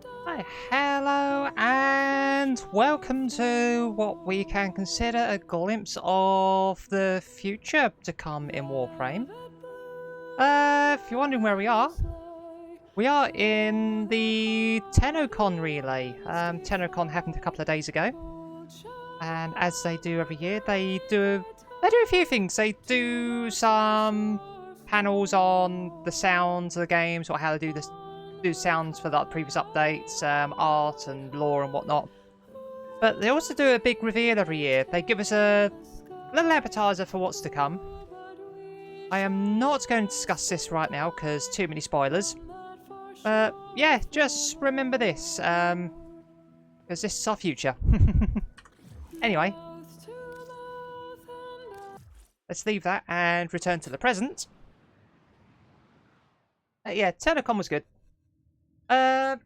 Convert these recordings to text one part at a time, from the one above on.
Hi, hello, and welcome to what we can consider a glimpse of the future to come in Warframe. If you're wondering where we are in the TennoCon relay. TennoCon happened a couple of days ago, and as they do every year, they do a few things. They do some panels on the sounds of the games, or how to do sounds for the previous updates, art and lore and whatnot. But they also do a big reveal every year. They give us a little appetizer for what's to come. I am not going to discuss this right now because too many spoilers. But yeah, just remember this, because this is our future. Anyway, let's leave that and return to the present. Yeah, TennoCon was good. Yeah,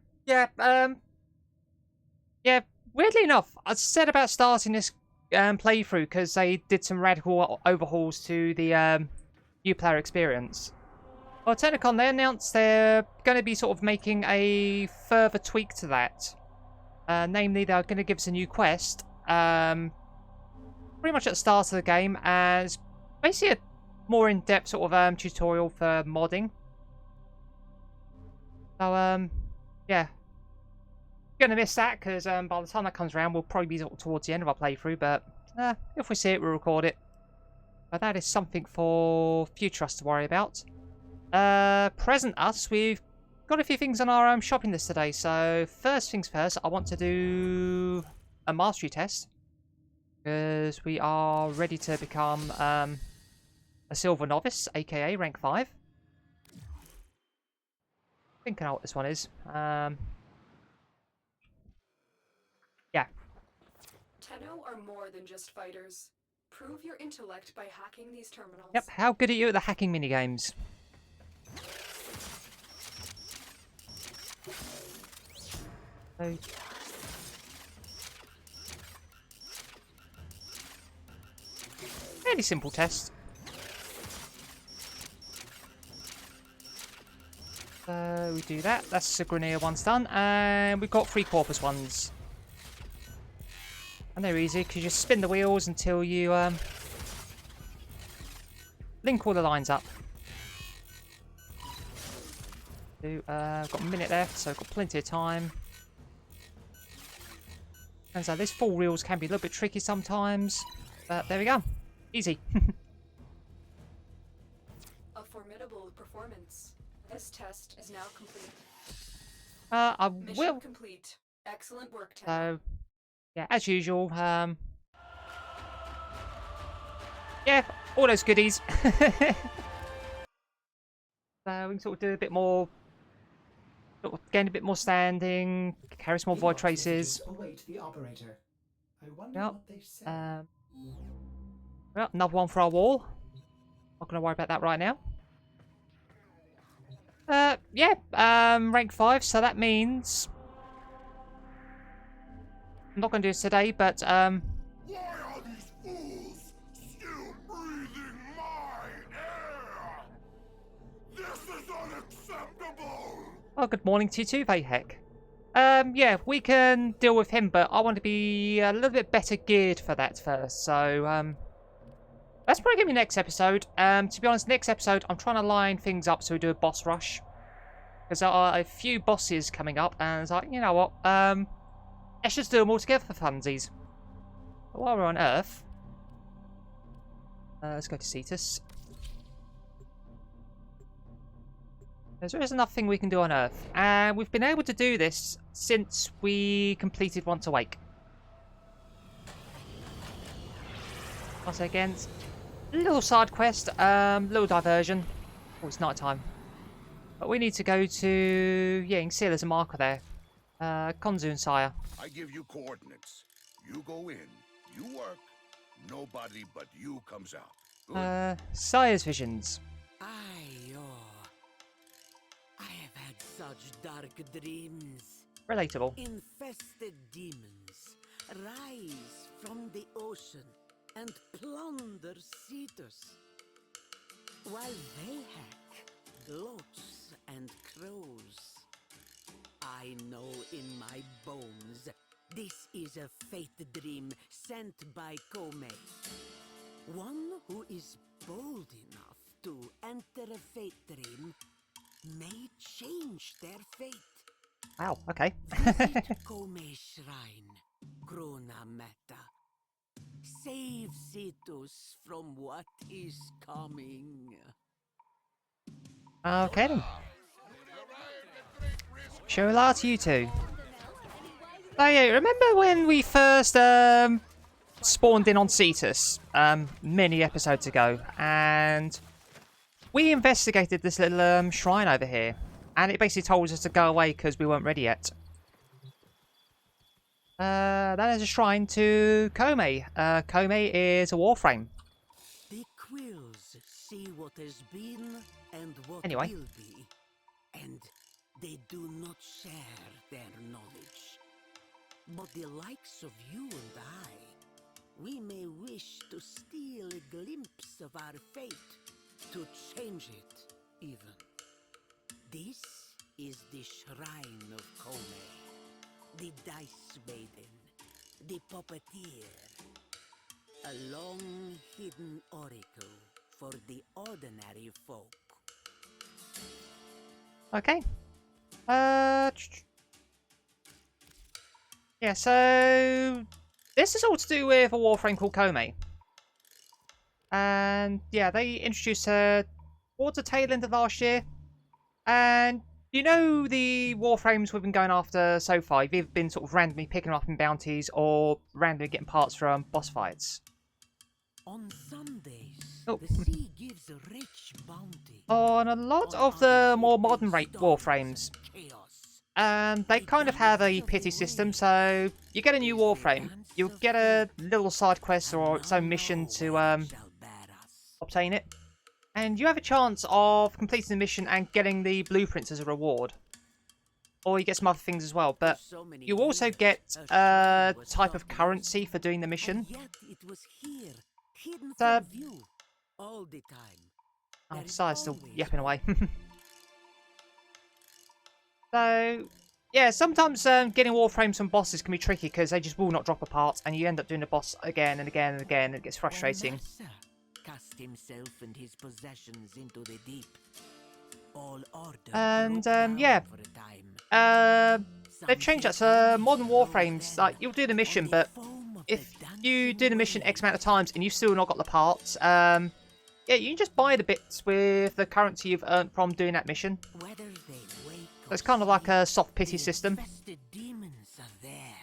yeah, weirdly enough, I said about starting this playthrough because they did some radical overhauls to the new player experience. Well, TennoCon, they announced they're going to be sort of making a further tweak to that. Namely, they're going to give us a new quest, pretty much at the start of the game, as basically a more in-depth sort of tutorial for modding. So, yeah. Gonna miss that because by the time that comes around, we'll probably be towards the end of our playthrough. But if we see it, we'll record it. But that is something for future us to worry about. Present us, we've got a few things on our shopping list today. So first things first, I want to do a mastery test because we are ready to become a silver novice, aka rank 5. I think I know what this one is. Yeah. Tenno are more than just fighters. Prove your intellect by hacking these terminals. Yep, how good are you at the hacking minigames? So... fairly simple test. So we do that. That's the Grenadier one's done. And we've got 3 Corpus ones. And they're easy because you just spin the wheels until you link all the lines up. Got a minute left, so I've got plenty of time. Turns out these full reels can be a little bit tricky sometimes, but there we go. Easy. A formidable performance. This test is now complete. I Mission will. complete. Excellent work, So, Tenno. yeah, as usual. Yeah, all those goodies. So we can sort of do a bit more, sort of gain a bit more standing, carry some more void traces. Await the operator. I wonder Yep. what they said. Well, another one for our wall. Not going to worry about that right now. Yeah, rank 5, so that means... I'm not going to do this today, but, Why are these fools still breathing my air? This is unacceptable! oh, good morning to you too, Vahek. Yeah, we can deal with him, but I want to be a little bit better geared for that first, so, that's probably going to be next episode. To be honest, next episode, I'm trying to line things up so we do a boss rush. Because there are a few bosses coming up, and it's like, you know what, let's just do them all together for funsies. But while we're on Earth, let's go to Cetus. There is nothing we can do on Earth, and we've been able to do this since we completed Once Awake. Once again, little side quest, little diversion. Oh, it's night time. But we need to go to... yeah, you can see there's a marker there. Konzun Sire. I give you coordinates. You go in, you work, nobody but you comes out. Good. Sire's visions. I have had such dark dreams. Relatable. Infested demons rise from the ocean and plunder Cetus, while they hack goats and crows. I I know in my bones. This is a fate dream sent by Koumei. One who is bold enough to enter a fate dream may change their fate. Wow, okay. Visit Koumei Shrine, Krona Meta. Save Cetus from what is coming. Okay then. Show a lot to you two. Oh yeah, remember when we first spawned in on Cetus many episodes ago, and we investigated this little shrine over here, and it basically told us to go away because we weren't ready yet. That is a shrine to Koumei. Koumei is a warframe. The quills see what has been and what Anyway. will be, and they do not share their knowledge. But the likes of you and I, we may wish to steal a glimpse of our fate, to change it even. This is the Shrine of Koumei, the Dice Maiden, the Puppeteer, a long-hidden oracle for the ordinary folk. Okay. Yeah, so this is all to do with a warframe called Koumei. And yeah, they introduced her towards the tail end of last year. And you know the warframes we've been going after so far, you've either been sort of randomly picking them up in bounties or randomly getting parts from boss fights. On some days, Oh. the sea gives a rich bounty. On a lot On of the others, more it modern brings rate storms warframes, and chaos. they kind of have a pity system, so you get a new warframe, you'll get a little side quest or its own mission to obtain it, and you have a chance of completing the mission and getting the blueprints as a reward. Or you get some other things as well, but you also get a type of currency for doing the mission. Yet it was here, hidden So- from view, all the time. Oh, There is Si's still always yapping away. So, yeah, sometimes getting warframes from bosses can be tricky because they just will not drop a part, and you end up doing the boss again and again and again, and it gets frustrating. When Mercer cast himself and his possessions into the deep, all order And, broke down yeah. for a time. They've changed that, so modern warframes, like, you'll do the mission, but if you do the mission X amount of times and you've still not got the parts, yeah, you can just buy the bits with the currency you've earned from doing that mission. So it's kind of like a soft pity system. Demons are there,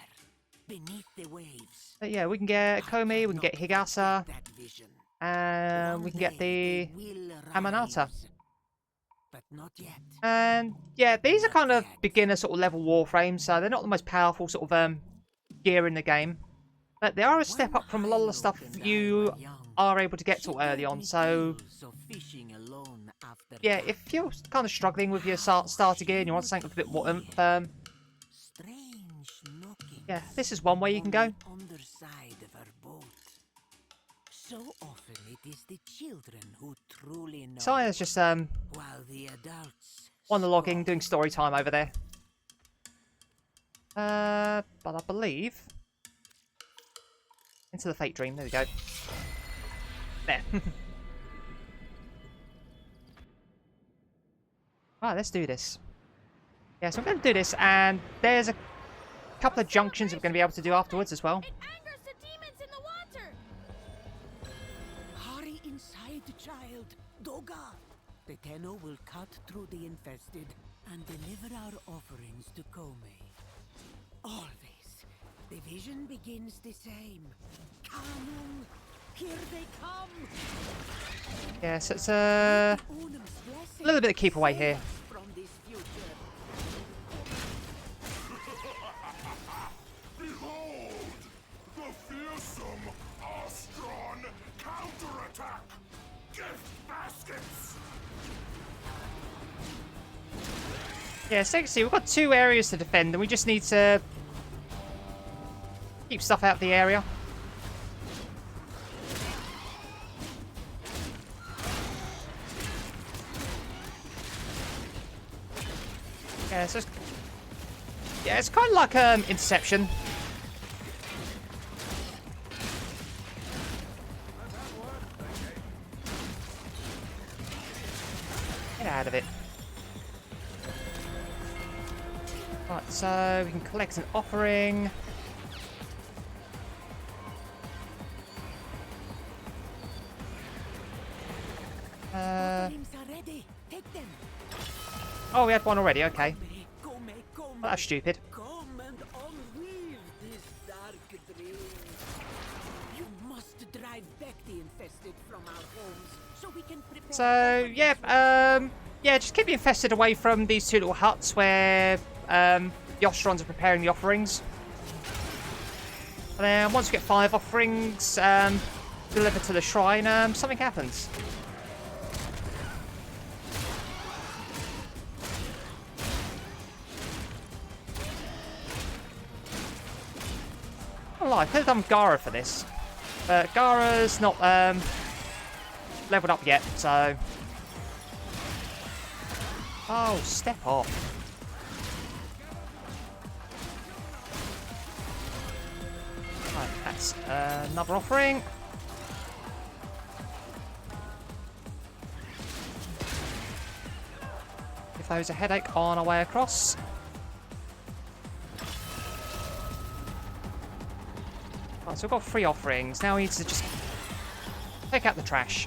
beneath the waves. But yeah, we can get Koumei, we can get Higasa, That vision. and we can get the Amanata. But not yet. And yeah, these are kind of beginner sort of level warframes, so they're not the most powerful sort of gear in the game. But they are a step up from a lot of the stuff you are able to get to early on, so yeah, if you're kind of struggling with your starter gear and you want something with a bit more oomph, yeah, this is one way you can go. Underside of our boat. So often it is the children who truly know. Si's just While the adults on the logging, doing story time over there. But I believe into the fate dream. There we go. There. Right, let's do this. Yeah, so I'm going to do this, and there's a couple of junctions we're going to be able to do afterwards as well. It angers the demons in the water! Hurry inside, child. Doga. The Tenno will cut through the infested and deliver our offerings to Koumei. Always, the vision begins the same. Come, here they come. Yeah, so it's a little bit of keep away here. From this future. Behold! The fearsome Astron counterattack! Gift baskets! Yeah, so you can see we've got two areas to defend, and we just need to keep stuff out of the area. Yeah, so Yeah, it's kind of like Interception. Get out of it. Right, so we can collect an offering. Offerings are ready. Take them. Oh, we had one already. Okay. Koumei, Well, that's stupid. come and unweave this dark dream. You must drive back the infested from our homes so we can prepare. So yeah, yeah, just keep the infested away from these two little huts where the Ostrons are preparing the offerings. And then once we get 5 offerings delivered to the shrine, something happens. Oh, I could have done Gara for this, but Gara's not leveled up yet, so. Oh, step off. Right, that's another offering. Give those a headache on our way across. Right, so we've got 3 offerings. Now we need to just take out the trash.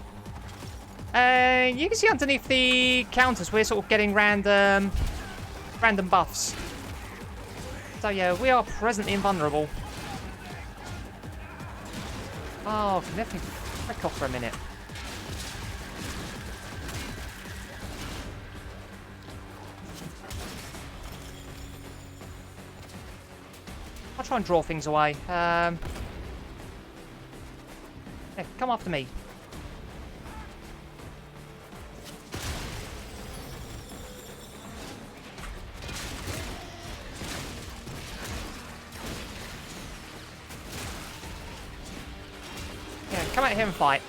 And you can see underneath the counters we're sort of getting random buffs. So yeah, we are presently invulnerable. Oh, can let me frick off for a minute. I'll try and draw things away. Hey, come after me. Yeah, come out here and fight.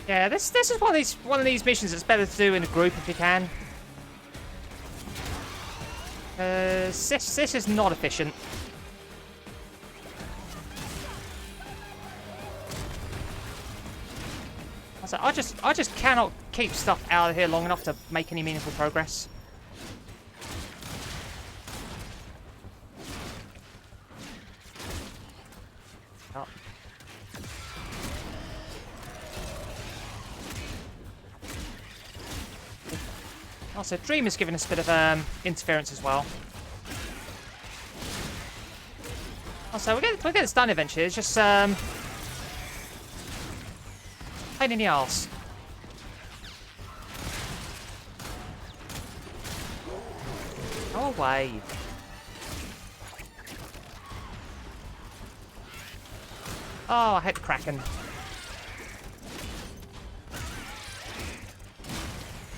Yeah, this is one of these missions that's better to do in a group if you can. This is not efficient. I just cannot keep stuff out of here long enough to make any meaningful progress. Oh. Also, Dream has given us a bit of interference as well. Also, we'll get this done eventually. It's just pain in the arse. Go away. Oh, I hate the Kraken.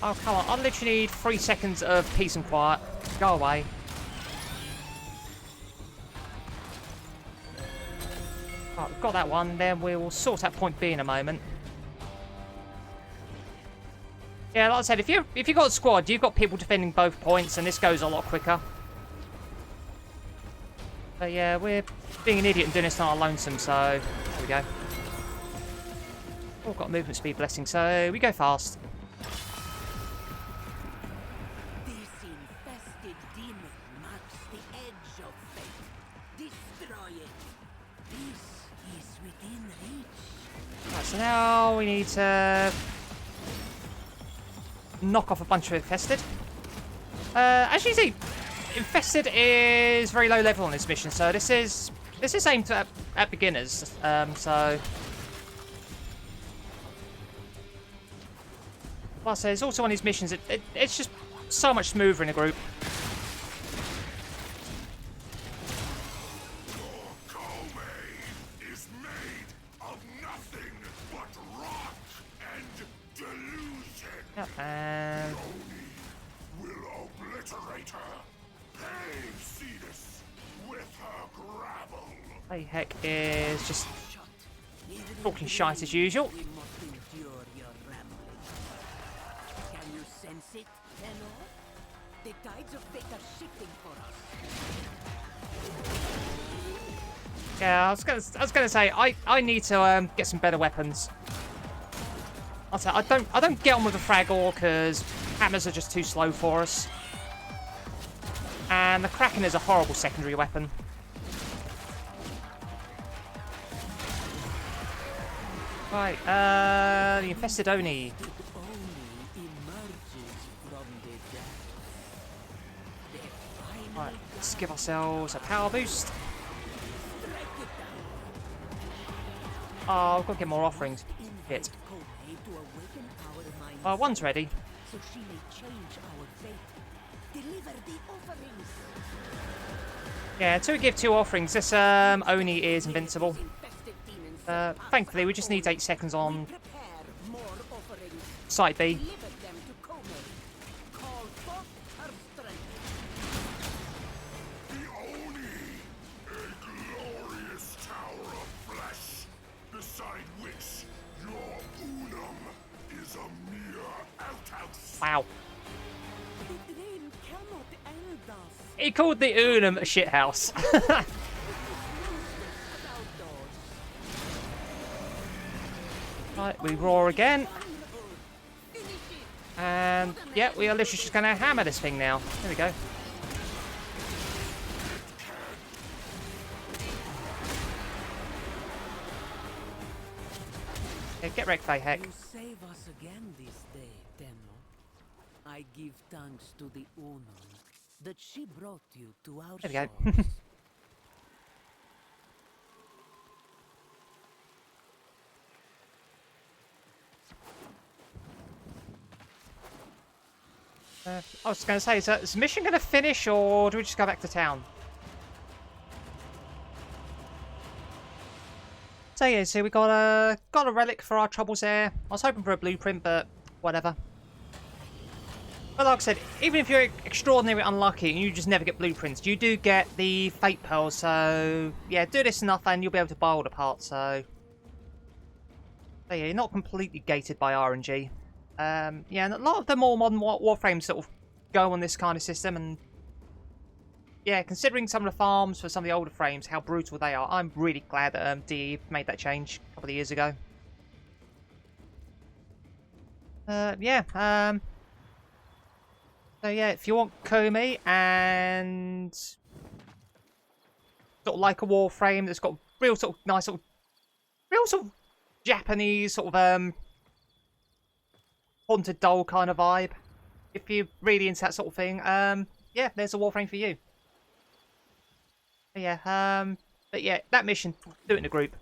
Oh, come on. I literally need 3 seconds of peace and quiet. Go away. Right, we've got that one. Then we will sort out point B in a moment. Yeah, like I said, if you've got a squad, you've got people defending both points, and this goes a lot quicker. But yeah, we're being an idiot and doing this on our lonesome, so there we go. Oh, got movement speed blessing, so we go fast. This infested demon marks the edge of fate. Destroy it. This is within reach. Right, so now we need to knock off a bunch of infested. As you see, infested is very low level on this mission, so this is aimed at beginners. So, like I say, it's also one of these missions. It's just so much smoother in a group. Koumei is made of nothing but rot and delusion. Yep, and Will obliterate her. Pave Cetus with her gravel. what the heck is just Shot. It Talking shite as usual. We must endure your rambling. Can you sense it, Tenor? The tides of fate are shifting for us. Yeah, I was gonna say I need to get some better weapons. I'll say I don't get on with the Fragor because hammers are just too slow for us. And the Kraken is a horrible secondary weapon. Right, the Infested Oni. Right, let's give ourselves a power boost. Oh, I've got to get more offerings. Shit. Oh, one's ready. So she may change our fate. Deliver the offerings. Yeah, until we give 2 offerings, this Oni is invincible. Thankfully, we just need 8 seconds on Prepare more offerings. site B. Deliver them to Koumei. Call forth her strength. The Oni, a glorious tower of flesh, beside which your Unum is a mere outhouse. Wow. The rain cannot end us. He called the Unum a shithouse. Right, we roar again. And, yeah, we are literally just going to hammer this thing now. There we go. Yeah, get wrecked, heck. You save us again this day, Tenno. I give thanks to the Unum that she brought you to our There we go. shores. I was going to say, is the mission going to finish, or do we just go back to town? So yeah, so we got a relic for our troubles there. I was hoping for a blueprint, but whatever. But like I said, even if you're extraordinarily unlucky and you just never get blueprints, you do get the fate pearls. So yeah, do this enough and you'll be able to buy all the parts. So yeah, you're not completely gated by RNG. Yeah, and a lot of the more modern Warframes sort of go on this kind of system, and yeah, considering some of the farms for some of the older frames, how brutal they are, I'm really glad that DE made that change a couple of years ago. Yeah, so yeah, if you want Koumei and sort of like a Warframe that's got real sort of nice real sort of Japanese sort of haunted doll kind of vibe, if you're really into that sort of thing, yeah, there's a Warframe for you. But yeah, that mission, do it in a group.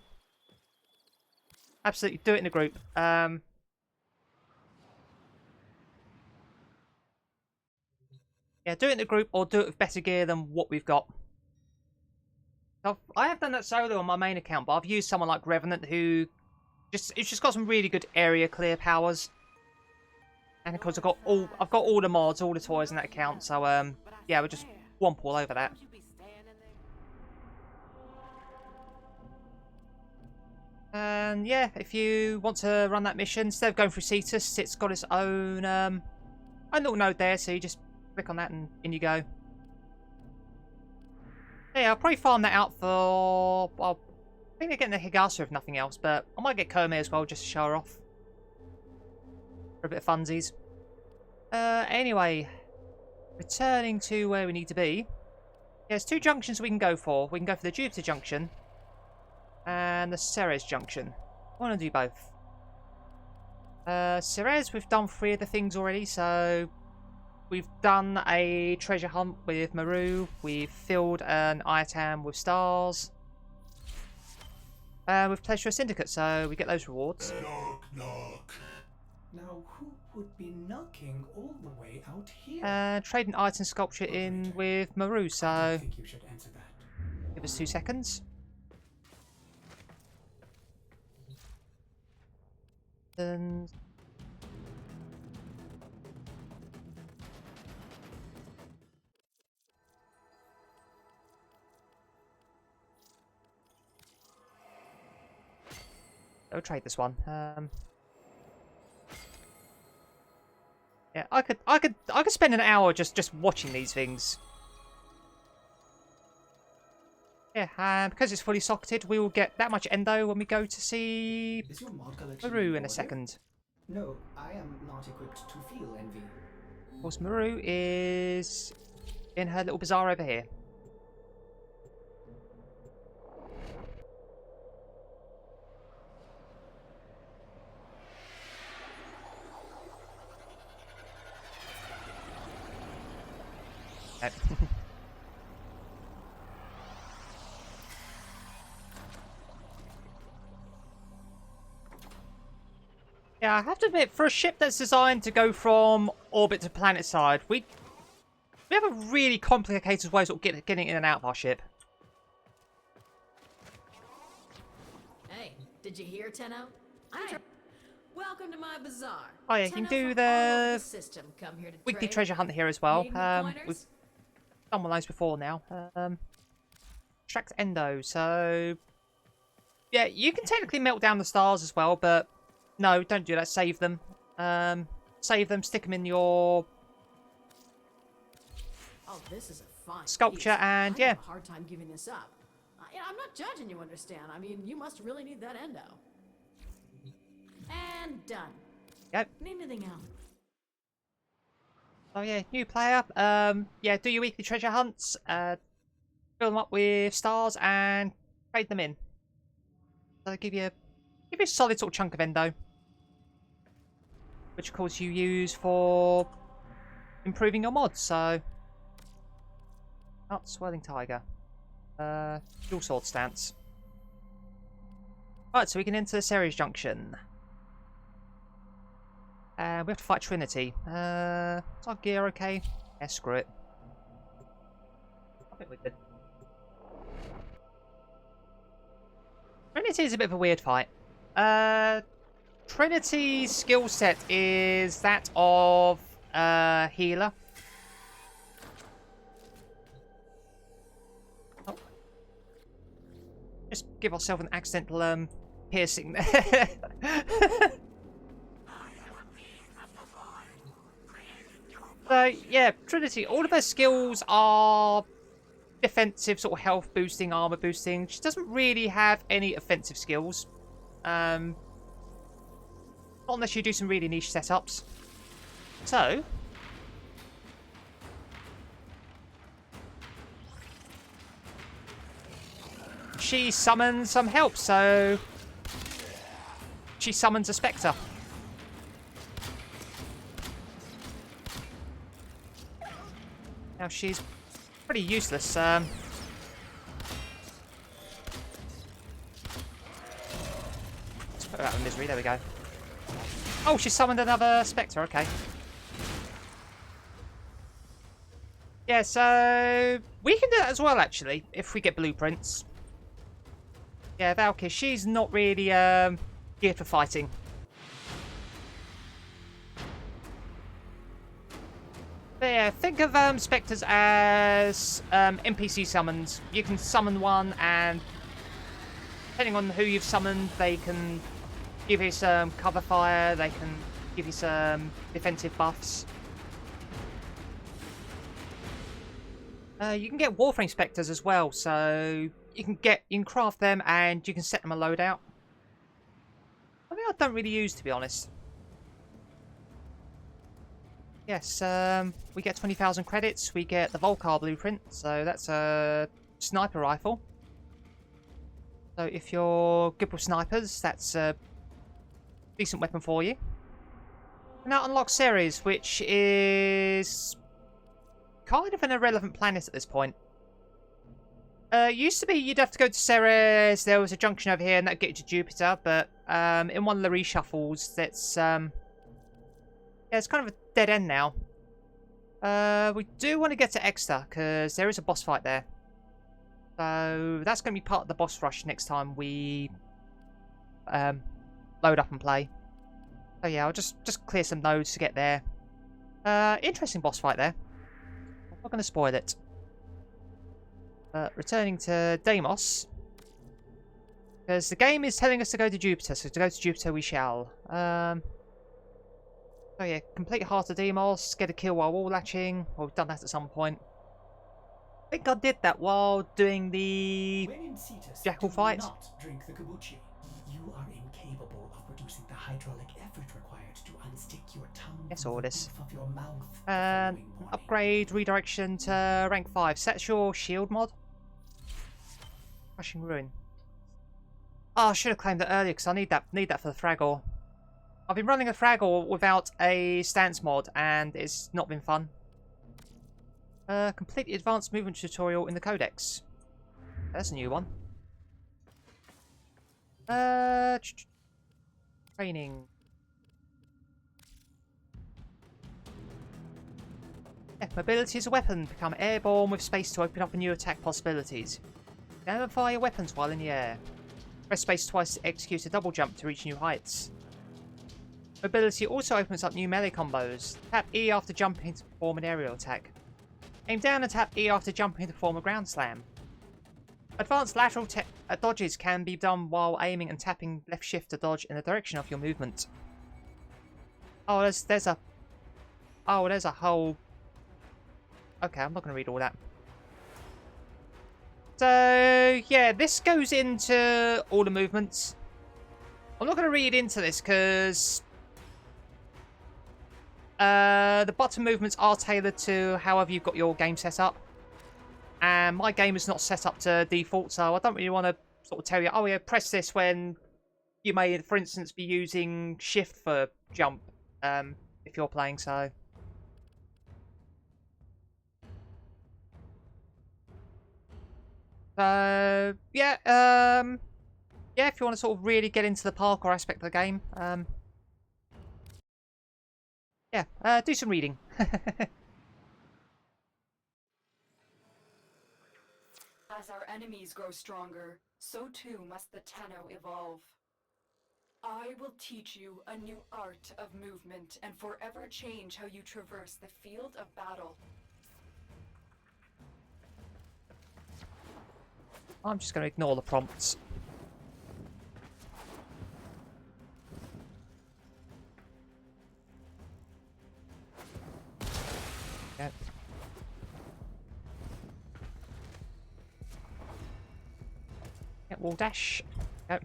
Absolutely, do it in a group. Yeah, do it in a group or do it with better gear than what we've got. I have done that solo on my main account, but I've used someone like Revenant who it's just got some really good area clear powers. And of course I've got all the mods, all the toys in that account, so yeah, we'll just whomp all over that. And yeah, if you want to run that mission, instead of going through Cetus, it's got its own little node there, so you just click on that and in you go. Yeah, I'll probably farm that out for, well, I think they're getting the Higasa if nothing else, but I might get Koumei as well just to show her off. For a bit of funsies. Anyway, returning to where we need to be. There's 2 junctions we can go for. We can go for the Jupiter Junction and the Ceres Junction. I want to do both. Ceres, we've done 3 of the things already, so we've done a treasure hunt with Maru. We've filled an Iatam with stars. We've pledged to a syndicate, so we get those rewards. Knock, knock. Now, who would be knocking all the way out here? Trade an item sculpture in with Maru, I so think you should answer that. give us 2 seconds. And we'll trade this one. Yeah, I could spend an hour just watching these things. Yeah, because it's fully socketed, we will get that much endo when we go to see Is your mod collection Maru in a order? second. No, I am not equipped to feel envy. Of course, Maru is in her little bazaar over here. Yep. Yeah, I have to admit, for a ship that's designed to go from orbit to planet side, we have a really complicated way of getting in and out of our ship. Hey, did you hear, Tenno? Welcome to my bazaar. Oh yeah, you can Tenno do from all over the system come here to weekly trade. treasure hunt here as well. Need any We've pointers? done one of those before now. Extract endo, so yeah, you can technically melt down the stars as well, but no, don't do that. Save them. Save them. Stick them in your Oh, this is a fine sculpture, piece. and I yeah, have a hard time giving this up. I'm not judging you, understand? I mean, you must really need that endo. And done. yep. Need anything else? Oh yeah, new player. Yeah, do your weekly treasure hunts. Fill them up with stars and trade them in. So they give you a solid sort of chunk of endo, which of course you use for improving your mods. So, swirling tiger, dual sword stance. Right, so we can enter Ceres Junction. We have to fight Trinity. Is our gear okay? Yeah, screw it. I think we did. Trinity is a bit of a weird fight. Trinity's skill set is that of healer. Oh. Just give ourselves an accidental piercing there. So, yeah, Trinity, all of her skills are defensive, sort of health boosting, armor boosting. She doesn't really have any offensive skills. Not unless you do some really niche setups. So, she summons some help, so she summons a Spectre. Now she's pretty useless. Let's put her out of misery. There we go. Oh, she summoned another Spectre. Okay. Yeah, so we can do that as well, actually, if we get blueprints. Yeah, Valkyrie, she's not really geared for fighting. But yeah, think of Spectres as NPC summons. You can summon one, and depending on who you've summoned, they can give you some cover fire, they can give you some defensive buffs. You can get Warframe Spectres as well, so you can craft them and you can set them a loadout. I mean, I don't really use, to be honest. Yes, we get 20,000 credits. We get the Volcar blueprint, so that's a sniper rifle. So if you're good with snipers, that's a decent weapon for you. And that unlocks Ceres, which is kind of an irrelevant planet at this point. Used to be you'd have to go to Ceres, there was a junction over here, and that'd get you to Jupiter, but in one of the reshuffles, that's yeah, it's kind of a dead end now. We do want to get to Exeter, because there is a boss fight there. So that's going to be part of the boss rush next time we load up and play. So yeah, I'll just clear some nodes to get there. Interesting boss fight there. I'm not going to spoil it. Returning to Deimos. Because the game is telling us to go to Jupiter, so to go to Jupiter we shall. Oh yeah, complete Heart of Demos, get a kill while wall latching. Well, we've done that at some point. I think I did that while doing the When in Cetus, Jackal do fight. not drink the kombucha. You are incapable of producing the hydraulic effort required to unstick your tongue Yes, from all the this. roof of your mouth the And following morning. upgrade redirection to rank 5. Sets your shield mod. Crushing Ruin. Oh, I should have claimed that earlier because I need that for the Fraggle. I've been running a Fraggle without a stance mod and it's not been fun. Complete the advanced movement tutorial in the Codex. That's a new one. Training. Yeah, mobility is a weapon. Become airborne with space to open up new attack possibilities. Never fire your weapons while in the air. Press space twice to execute a double jump to reach new heights. Mobility also opens up new melee combos. Tap E after jumping to perform an aerial attack. Aim down and tap E after jumping to perform a ground slam. Advanced lateral dodges can be done while aiming and tapping left shift to dodge in the direction of your movement. Oh, there's a whole... Okay, I'm not going to read all that. So, yeah, this goes into all the movements. I'm not going to read into this because the button movements are tailored to however you've got your game set up. And my game is not set up to default, so I don't really want to sort of tell you, oh yeah, press this when you may, for instance, be using shift for jump if you're playing, so... yeah, yeah, if you want to sort of really get into the parkour aspect of the game, yeah, do some reading. As our enemies grow stronger, so too must the Tenno evolve. I will teach you a new art of movement and forever change how you traverse the field of battle. I'm just going to ignore the prompts. Okay. Get wall dash. Go.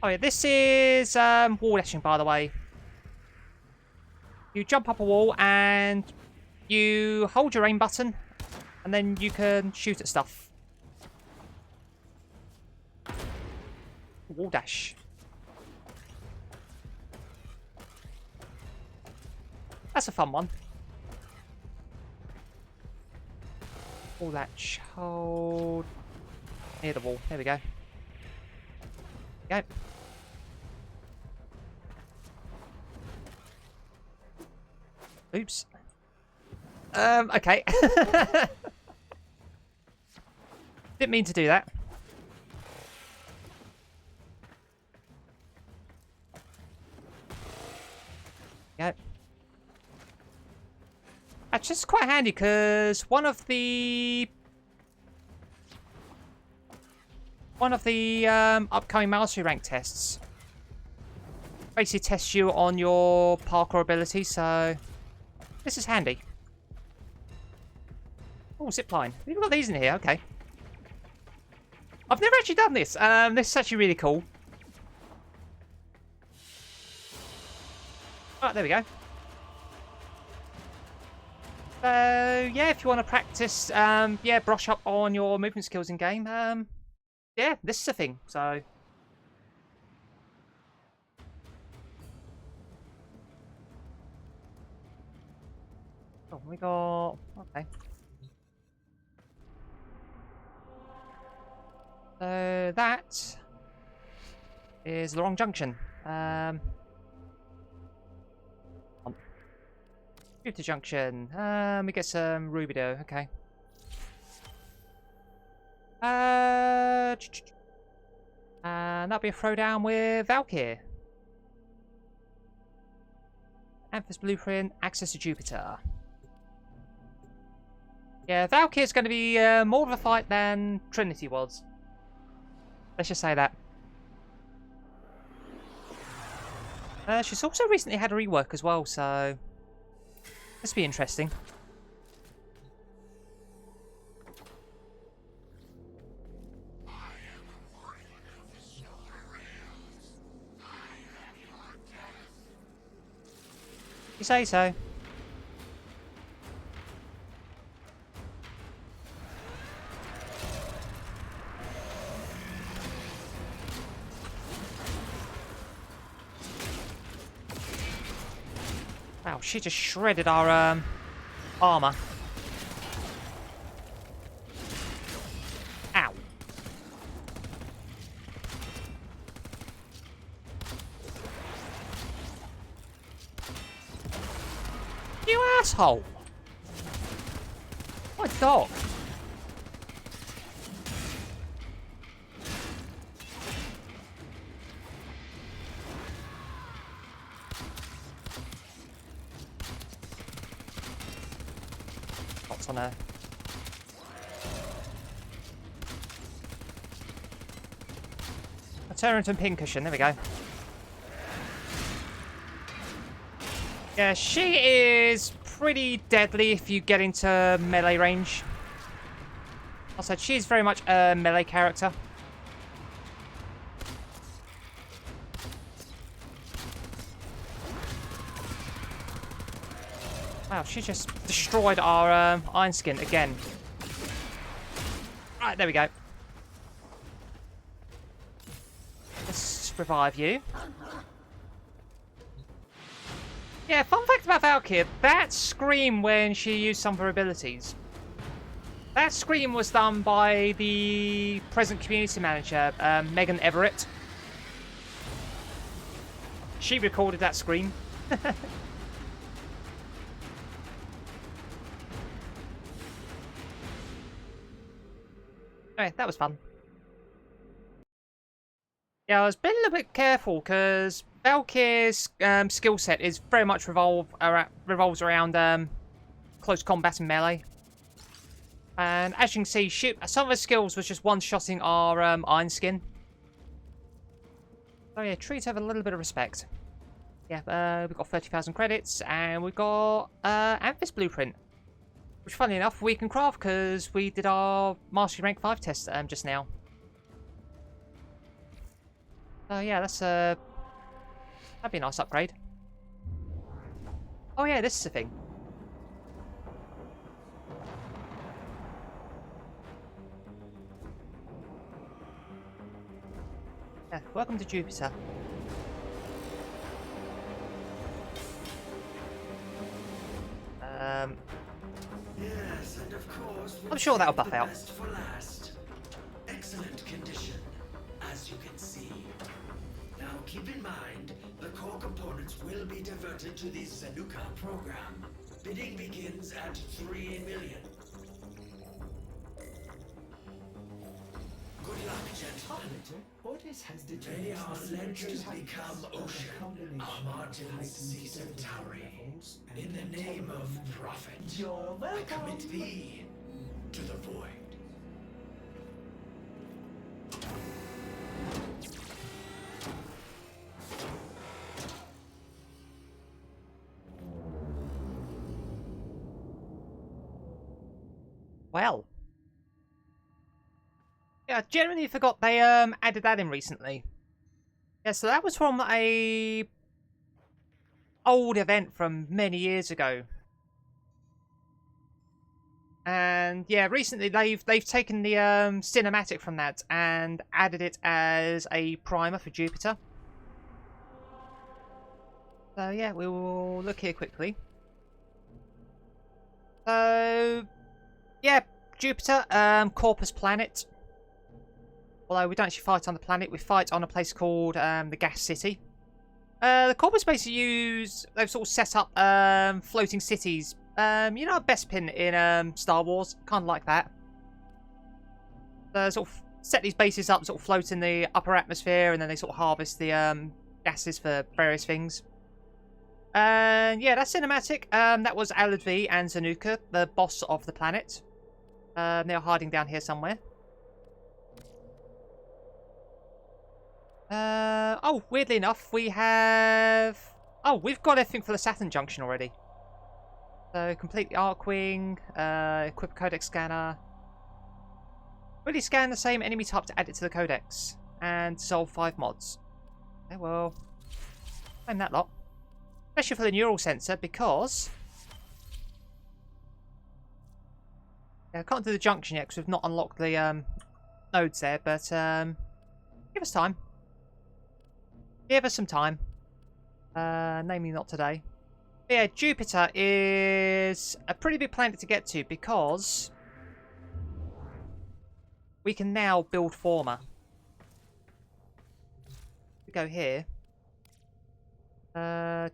Oh yeah, this is wall dashing, by the way. You jump up a wall and you hold your aim button, and then you can shoot at stuff. Wall dash. That's a fun one. Wall latch. Hold. Near the wall. There we go. Go. Oops. Okay. Didn't mean to do that. Yep. That's just quite handy because one of the upcoming mastery rank tests basically tests you on your parkour ability, so this is handy. Oh, zipline. We've got these in here, okay. I've never actually done this. This is actually really cool. Right, there we go. So, yeah, if you want to practice, yeah, brush up on your movement skills in game, yeah, this is a thing, so... Oh, we got... Okay. So, that is the wrong junction. Jupiter Junction. We get some Ruby dough. Okay. And that'll be a throwdown with Valkyr. Amphis Blueprint. Access to Jupiter. Yeah, Valkyr's going to be more of a fight than Trinity was. Let's just say that. She's also recently had a rework as well, so this will be interesting. You say so. Wow, she just shredded our armor. Ow. You asshole! What a dog. What's on her? A Turrenton pincushion, there we go. Yeah, she is pretty deadly if you get into melee range. Also, she's very much a melee character. Wow, she just destroyed our iron skin again. Right, there we go. Let's revive you. Yeah, fun fact about Valkyrie, that scream when she used some of her abilities. That scream was done by the present community manager, Megan Everett. She recorded that scream. Anyway, that was fun. Yeah, I was being a little bit careful because Valkyrie's skill set is very much revolves around close combat and melee. And as you can see, some of her skills was just one-shotting our iron skin. So yeah, treat her with a little bit of respect. Yeah, we've got 30,000 credits and we've got Amphis Blueprint. Which, funnily enough, we can craft because we did our Mastery Rank 5 test just now. Yeah, that's that'd be a nice upgrade. Oh yeah, this is the thing. Yeah, welcome to Jupiter. Yes, and of course, I'm sure that'll buff out. best for last. Excellent condition, as you can see. Now keep in mind, the core components will be diverted to the Zanuka program. Bidding begins at 3 million. Good luck, gentlemen. Otis has May determined our ledgers become ocean, our margins sea Centauri. In the name of profit, You're I welcome. commit thee to the void. Well. Yeah, I genuinely forgot they added that in recently. Yeah, so that was from a old event from many years ago. And yeah, recently they've taken the cinematic from that and added it as a primer for Jupiter. So yeah, we will look here quickly. So yeah, Jupiter, Corpus planet. Although we don't actually fight on the planet, we fight on a place called the Gas City. The Corpus basically they've sort of set up floating cities. You know, a Bespin in Star Wars, kind of like that. They sort of set these bases up, sort of float in the upper atmosphere, and then they sort of harvest the gases for various things. And yeah, that's cinematic. That was Aladvi and Zanuka, the boss of the planet. They're hiding down here somewhere. Oh, weirdly enough, we have... Oh, we've got everything for the Saturn Junction already. So, complete the Arcwing, equip a Codex scanner. Really scan the same enemy type to add it to the Codex. And solve 5 mods. Okay, well... claim that lot. Especially for the neural sensor, because... yeah, I can't do the junction yet, because we've not unlocked the nodes there, but give us time. Give us some time. Namely not today. But yeah, Jupiter is a pretty big planet to get to, because we can now build Former. We go here. Yeah,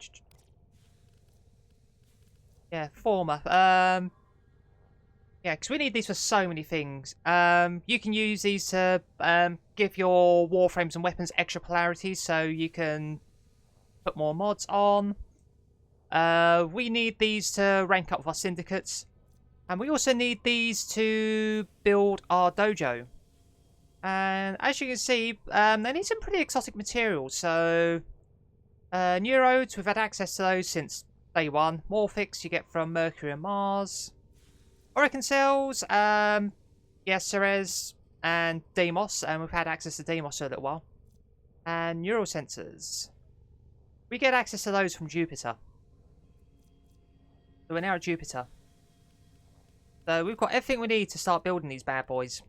Former. Yeah, because we need these for so many things. You can use these to give your warframes and weapons extra polarities, so you can put more mods on. We need these to rank up with our syndicates. And we also need these to build our dojo. And as you can see, they need some pretty exotic materials. So, Neurodes, we've had access to those since day one. Morphics you get from Mercury and Mars. Oracle cells, yeah, Ceres and Deimos, and we've had access to Deimos for a little while. And neural sensors. We get access to those from Jupiter. So we're now at Jupiter. So we've got everything we need to start building these bad boys.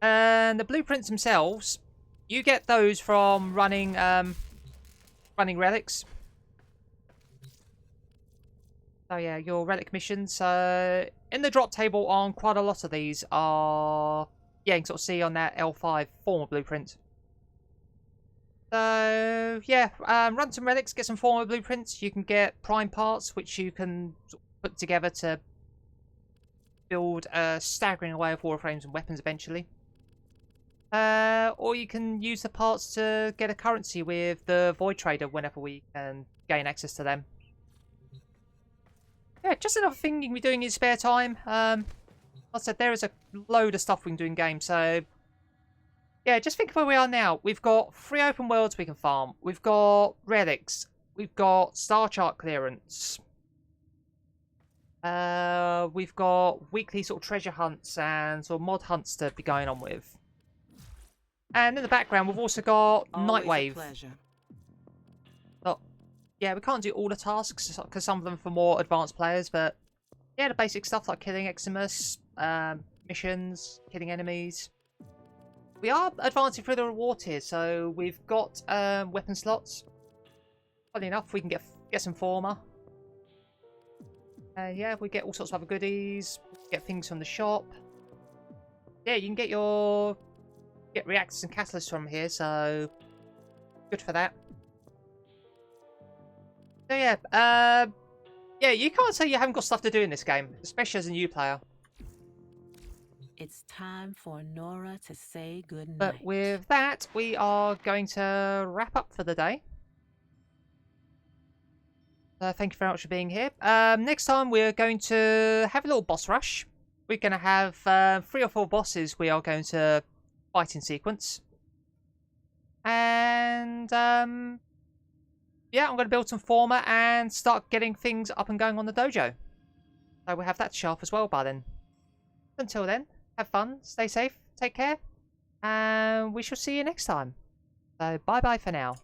And the blueprints themselves, you get those from running relics. So yeah, your relic missions. So in the drop table on quite a lot of these are, yeah, you can sort of see on that L5 Former blueprint. So yeah, run some relics, get some Former blueprints. You can get prime parts, which you can put together to build a staggering array of warframes and weapons eventually. Or you can use the parts to get a currency with the Void Trader whenever we can gain access to them. Yeah, just another thing you can be doing in your spare time. Like I said, there is a load of stuff we can do in game, so... yeah, just think of where we are now. We've got 3 open worlds we can farm. We've got relics. We've got star chart clearance. We've got weekly sort of treasure hunts and sort of mod hunts to be going on with. And in the background, we've also got Nightwave. Oh, yeah, we can't do all the tasks because some of them are for more advanced players, but yeah, the basic stuff like killing Eximus, missions, killing enemies. We are advancing through the reward tier, so we've got weapon slots. Funny enough, we can get some Former. Yeah, we get all sorts of other goodies. Get things from the shop. Yeah, you can get reactors and catalysts from here, so good for that. So yeah, yeah, you can't say you haven't got stuff to do in this game, especially as a new player. It's time for Nora to say goodnight. But with that, we are going to wrap up for the day. Thank you very much for being here. Next time, we're going to have a little boss rush. We're going to have 3 or 4 bosses we are going to fight in sequence. And, yeah, I'm going to build some Former and start getting things up and going on the dojo. So we'll have that sharp as well by then. Until then, have fun, stay safe, take care, and we shall see you next time. So bye-bye for now.